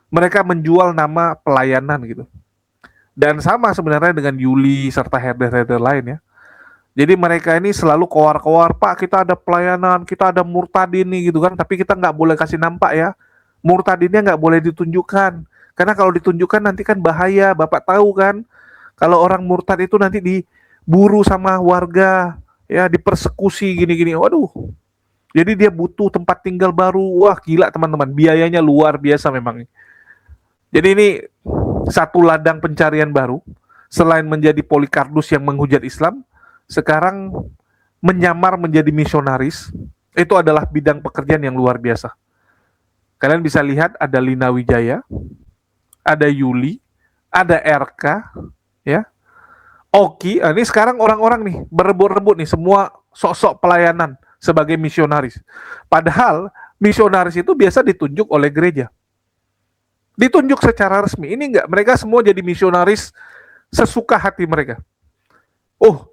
Mereka menjual nama pelayanan gitu. Dan sama sebenarnya dengan Yuli serta header-header lain ya. Jadi mereka ini selalu koar-koar, Pak kita ada pelayanan, kita ada murtadin nih gitu kan. Tapi kita nggak boleh kasih nampak ya. Murtadinnya nggak boleh ditunjukkan. Karena kalau ditunjukkan nanti kan bahaya, Bapak tahu kan. Kalau orang murtad itu nanti diburu sama warga, ya dipersekusi gini-gini. Waduh, Jadi dia butuh tempat tinggal baru. Wah, gila teman-teman, biayanya luar biasa memang. Jadi ini satu ladang pencarian baru. Selain menjadi Polycarpus yang menghujat Islam, sekarang menyamar menjadi misionaris. Itu adalah bidang pekerjaan yang luar biasa. Kalian bisa lihat ada Lina Wijaya, ada Yuli, ada RK, ya, Oki. Ini sekarang orang-orang nih berebut-rebut nih semua sok-sok pelayanan sebagai misionaris. Padahal misionaris itu biasa ditunjuk oleh gereja. Ditunjuk secara resmi. Ini enggak, mereka semua jadi misionaris sesuka hati mereka. Oh,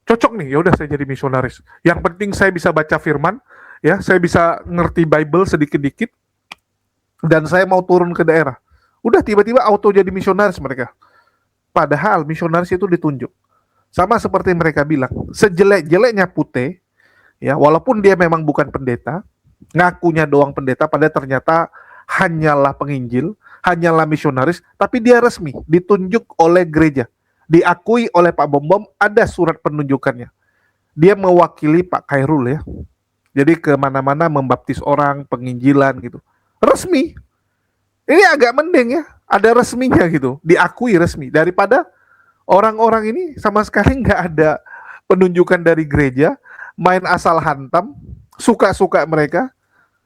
cocok nih, ya udah saya jadi misionaris. Yang penting saya bisa baca firman, ya, saya bisa ngerti Bible sedikit-dikit, dan saya mau turun ke daerah. Udah tiba-tiba auto jadi misionaris mereka. Padahal misionaris itu ditunjuk. Sama seperti mereka bilang, sejelek-jeleknya Putih, ya, walaupun dia memang bukan pendeta, ngakunya doang pendeta, padahal ternyata hanyalah penginjil, hanyalah misionaris, tapi dia resmi, ditunjuk oleh gereja, diakui oleh Pak Bom, ada surat penunjukannya. Dia mewakili Pak Khairul, ya. Jadi kemana-mana membaptis orang, penginjilan gitu. Resmi. Ini agak mending ya, ada resminya gitu, diakui resmi. Daripada orang-orang ini sama sekali nggak ada penunjukan dari gereja, main asal hantam, suka-suka mereka.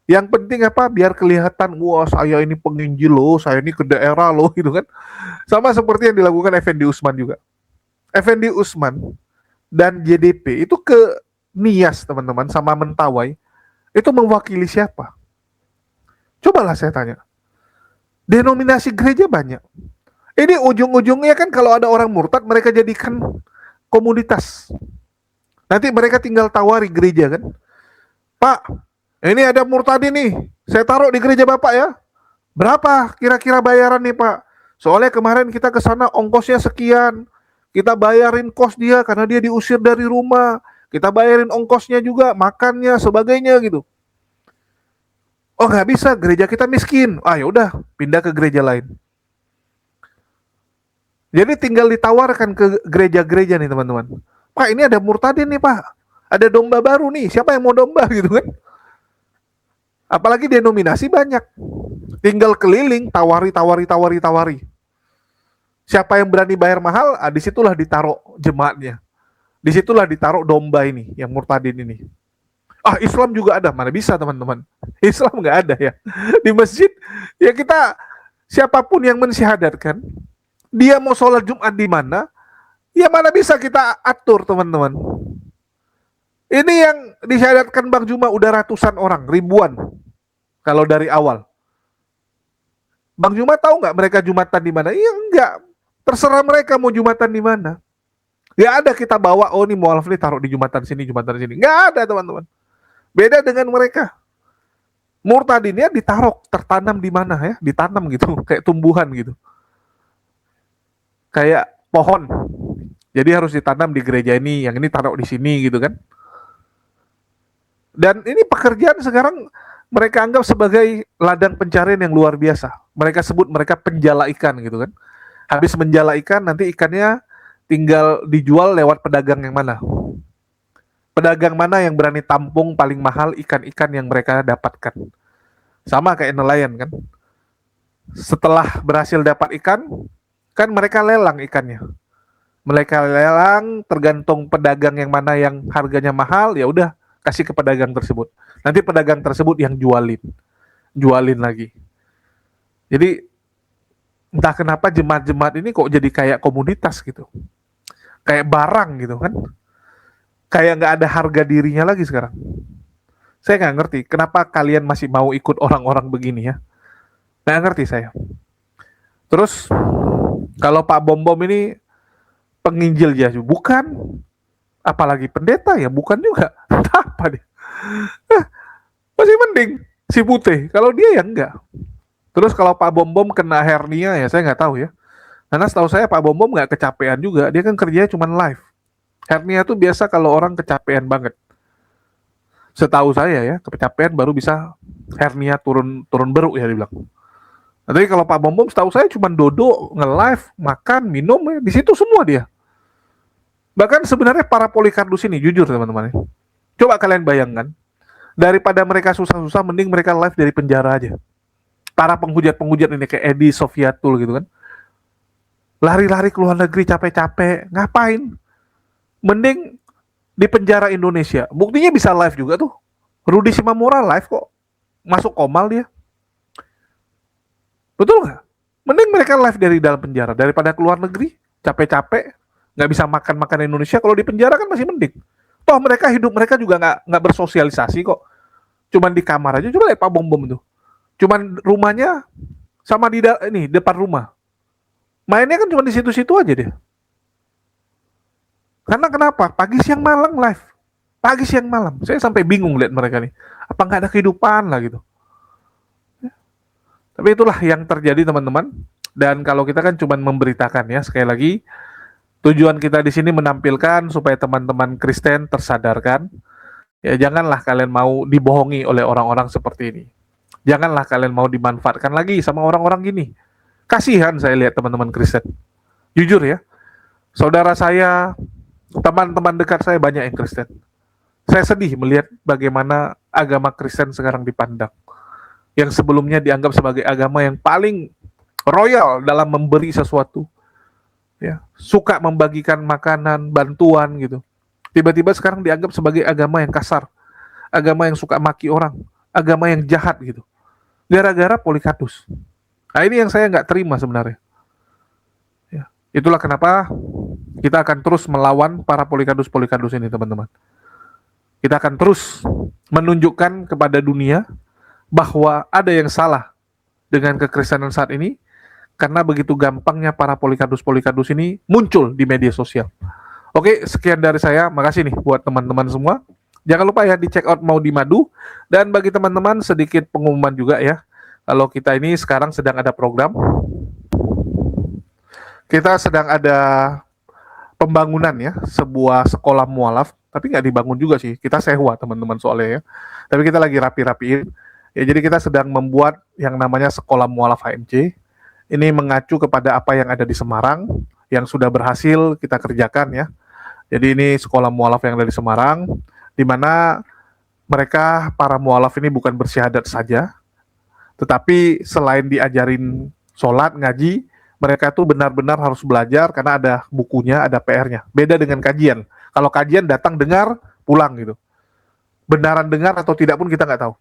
Yang penting apa? Biar kelihatan, wah saya ini penginjil loh, saya ini ke daerah loh gitu kan. Sama seperti yang dilakukan Effendi Usman juga. Effendi Usman dan JDP itu ke Nias teman-teman sama Mentawai, itu mewakili siapa? Cobalah saya tanya. Denominasi gereja banyak. Ini ujung-ujungnya kan kalau ada orang murtad mereka jadikan komunitas. Nanti mereka tinggal tawari gereja kan. Pak, ini ada murtad ini. Saya taruh di gereja Bapak ya. Berapa kira-kira bayaran nih Pak? Soalnya kemarin kita ke sana ongkosnya sekian. Kita bayarin kos dia karena dia diusir dari rumah. Kita bayarin ongkosnya juga, makannya, sebagainya gitu. Oh nggak bisa, gereja kita miskin. Ah ya udah, pindah ke gereja lain. Jadi tinggal ditawarkan ke gereja-gereja nih teman-teman. Pak ini ada murtadin nih Pak. Ada domba baru nih, siapa yang mau domba gitu kan? Apalagi denominasi banyak. Tinggal keliling, tawari. Siapa yang berani bayar mahal, disitulah ditaruh jemaatnya. Disitulah ditaruh domba ini, yang murtadin ini. Ah Islam juga ada, mana bisa teman-teman? Islam nggak ada ya. Di masjid, ya kita, siapapun yang mensyahadatkan, dia mau sholat Jumat di mana, ya mana bisa kita atur teman-teman. Ini yang disyahadatkan Bang Juma udah ratusan orang, ribuan. Kalau dari awal. Bang Juma tahu nggak mereka Jumatan di mana? Iya enggak. Terserah mereka mau Jumatan di mana. Nggak ada kita bawa, oh ini mualaf nih taruh di Jumatan sini. Nggak ada teman-teman. Beda dengan mereka. Murtadinnya ditaruh, tertanam di mana ya? Ditanam gitu, kayak tumbuhan gitu. Kayak pohon. Jadi harus ditanam di gereja ini, yang ini taruh di sini gitu kan. Dan ini pekerjaan sekarang mereka anggap sebagai ladang pencarian yang luar biasa. Mereka sebut mereka penjala ikan gitu kan. Habis menjala ikan, nanti ikannya tinggal dijual lewat pedagang yang mana. Pedagang mana yang berani tampung paling mahal ikan-ikan yang mereka dapatkan. Sama kayak nelayan kan. Setelah berhasil dapat ikan, kan mereka lelang ikannya. Mereka lelang tergantung pedagang yang mana yang harganya mahal, ya udah kasih ke pedagang tersebut. Nanti pedagang tersebut yang jualin lagi. Jadi entah kenapa jemaat-jemaat ini kok jadi kayak komunitas gitu. Kayak barang gitu kan. Kayak nggak ada harga dirinya lagi sekarang. Saya nggak ngerti kenapa kalian masih mau ikut orang-orang begini ya. Nggak ngerti saya. Terus kalau Pak Bom ini penginjil ya, bukan. Apalagi pendeta ya, bukan juga. Entah apa dia. Masih mending si Putih. Kalau dia ya enggak. Terus kalau Pak Bom kena hernia ya saya nggak tahu ya. Karena setahu saya Pak Bom nggak kecapean juga. Dia kan kerjanya cuma live. Hernia tuh biasa kalau orang kecapean banget. Setahu saya ya, kecapean baru bisa hernia turun beruk ya dibilang. Tapi kalau Pak Bom setahu saya cuma duduk, nge-live, makan, minum ya, di situ semua dia. Bahkan sebenarnya para Polycarpus ini jujur teman-teman. Coba kalian bayangkan, Daripada mereka susah-susah, mending mereka live dari penjara aja. Para penghujat-penghujat ini kayak Edi Sofyatul gitu kan, lari-lari ke luar negeri capek-capek, ngapain? Mending di penjara Indonesia. Buktinya bisa live juga tuh. Rudi Simamura live kok, masuk Komal dia. Betul nggak? Mending mereka live dari dalam penjara daripada keluar negeri capek-capek nggak bisa makan Indonesia. Kalau di penjara kan masih mending. Toh mereka hidup mereka juga nggak bersosialisasi kok. Cuman di kamar aja. Coba lihat Pak Bom Bom tuh. Cuman rumahnya sama di depan rumah. Mainnya kan cuma di situ-situ aja dia. Karena kenapa? Pagi siang malam live. Pagi siang malam. Saya sampai bingung lihat mereka nih. Apa nggak ada kehidupan lah gitu. Tapi itulah yang terjadi teman-teman. Dan kalau kita kan cuma memberitakan ya, sekali lagi tujuan kita di sini menampilkan supaya teman-teman Kristen tersadarkan. Ya janganlah kalian mau dibohongi oleh orang-orang seperti ini. Janganlah kalian mau dimanfaatkan lagi sama orang-orang gini. Kasihan saya lihat teman-teman Kristen. Jujur ya, saudara saya, teman-teman dekat saya banyak yang Kristen. Saya sedih melihat bagaimana agama Kristen sekarang dipandang. Yang sebelumnya dianggap sebagai agama yang paling royal dalam memberi sesuatu. Ya, suka membagikan makanan, bantuan gitu. Tiba-tiba sekarang dianggap sebagai agama yang kasar. Agama yang suka maki orang. Agama yang jahat gitu. Gara-gara Polycarpus. Nah ini yang saya nggak terima sebenarnya. Ya, itulah kenapa kita akan terus melawan para Polycarpus ini teman-teman. Kita akan terus menunjukkan kepada dunia bahwa ada yang salah dengan kekristenan saat ini karena begitu gampangnya para Polycarpus ini muncul di media sosial. Oke, sekian dari saya. Makasih nih buat teman-teman semua. Jangan lupa ya di check out Maudi Madu. Dan bagi teman-teman sedikit pengumuman juga ya. Kalau kita ini sekarang sedang ada program. Kita sedang ada pembangunan ya, sebuah sekolah mualaf. Tapi nggak dibangun juga sih. Kita sewa teman-teman soalnya ya. Tapi kita lagi rapi-rapiin. Ya, jadi kita sedang membuat yang namanya Sekolah Mualaf HMC. Ini mengacu kepada apa yang ada di Semarang, yang sudah berhasil kita kerjakan ya. Jadi ini Sekolah Mualaf yang ada di Semarang, di mana mereka, para mualaf ini bukan bersyahadat saja, tetapi selain diajarin sholat, ngaji, mereka tuh benar-benar harus belajar karena ada bukunya, ada PR-nya. Beda dengan kajian. Kalau kajian datang, dengar, pulang gitu. Benaran dengar atau tidak pun kita nggak tahu.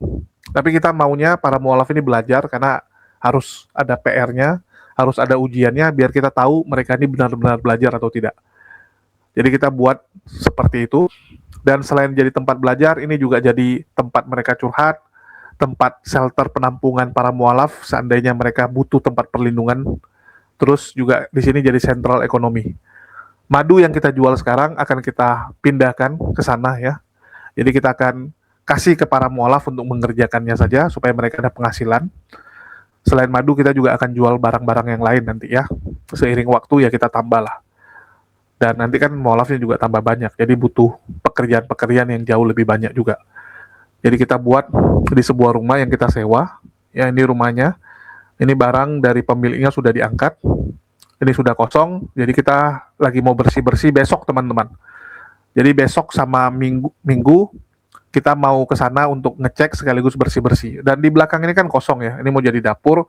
Tapi kita maunya para mualaf ini belajar karena harus ada PR-nya, harus ada ujiannya biar kita tahu mereka ini benar-benar belajar atau tidak. Jadi kita buat seperti itu. Dan selain jadi tempat belajar, ini juga jadi tempat mereka curhat, tempat shelter penampungan para mualaf seandainya mereka butuh tempat perlindungan. Terus juga di sini jadi sentral ekonomi. Madu yang kita jual sekarang akan kita pindahkan ke sana ya. Jadi kita akan kasih ke para mualaf untuk mengerjakannya saja supaya mereka ada penghasilan. Selain madu kita juga akan jual barang-barang yang lain nanti ya. Seiring waktu ya kita tambah lah. Dan nanti kan mualafnya juga tambah banyak. Jadi butuh pekerjaan-pekerjaan yang jauh lebih banyak juga. Jadi kita buat di sebuah rumah yang kita sewa. Ya ini rumahnya. Ini barang dari pemiliknya sudah diangkat. Ini sudah kosong. Jadi kita lagi mau bersih-bersih besok teman-teman. Jadi besok sama minggu kita mau ke sana untuk ngecek sekaligus bersih-bersih. Dan di belakang ini kan kosong ya. Ini mau jadi dapur.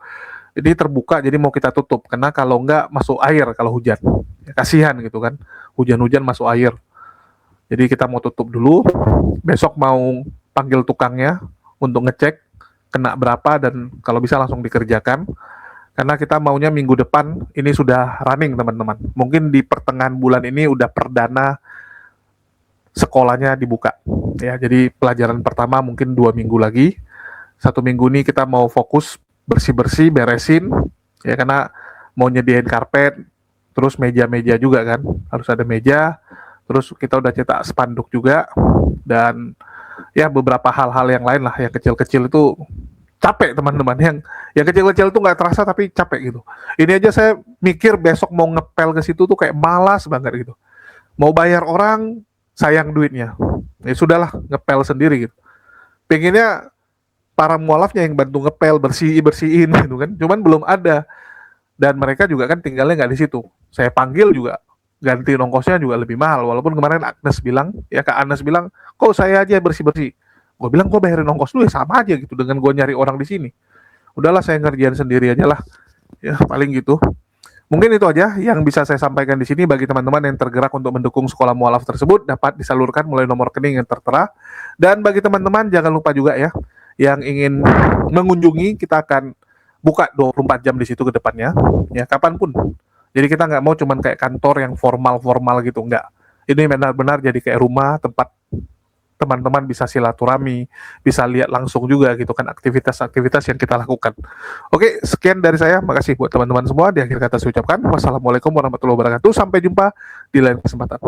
Ini terbuka jadi mau kita tutup. Karena kalau enggak masuk air kalau hujan. Ya, kasihan gitu kan. Hujan-hujan masuk air. Jadi kita mau tutup dulu. Besok mau panggil tukangnya untuk ngecek kena berapa dan kalau bisa langsung dikerjakan. Karena kita maunya minggu depan ini sudah running teman-teman. Mungkin di pertengahan bulan ini udah perdana sekolahnya dibuka ya, jadi pelajaran pertama mungkin 2 minggu lagi. 1 minggu ini kita mau fokus bersih-bersih, beresin ya, karena mau nyediain karpet, terus meja-meja juga kan, harus ada meja, terus kita udah cetak spanduk juga, dan ya beberapa hal-hal yang lain lah, yang kecil-kecil itu capek teman-teman, yang kecil-kecil itu nggak terasa tapi capek gitu. Ini aja saya mikir besok mau ngepel ke situ tuh kayak malas banget gitu, mau bayar orang sayang duitnya, ya sudahlah ngepel sendiri gitu. Pengennya para mualafnya yang bantu ngepel, bersihin gitu kan, cuman belum ada. Dan mereka juga kan tinggalnya nggak di situ. Saya panggil juga ganti ongkosnya juga lebih mahal. Walaupun kemarin Agnes bilang, ya Kak Agnes bilang, kok saya aja bersih-bersih. Gue bilang gue bayarin ongkos lu ya sama aja gitu dengan gue nyari orang di sini. Udahlah saya ngerjain sendiri aja lah. Ya paling gitu. Mungkin itu aja yang bisa saya sampaikan di sini. Bagi teman-teman yang tergerak untuk mendukung sekolah mualaf tersebut dapat disalurkan melalui nomor rekening yang tertera. Dan bagi teman-teman jangan lupa juga ya yang ingin mengunjungi, kita akan buka 24 jam di situ ke depannya ya kapanpun. Jadi kita nggak mau cuman kayak kantor yang formal-formal gitu, nggak. Ini benar-benar jadi kayak rumah tempat teman-teman bisa silaturahmi, bisa lihat langsung juga gitu kan aktivitas-aktivitas yang kita lakukan. Oke, sekian dari saya. Makasih buat teman-teman semua. Di akhir kata saya ucapkan wassalamualaikum warahmatullahi wabarakatuh. Sampai jumpa di lain kesempatan.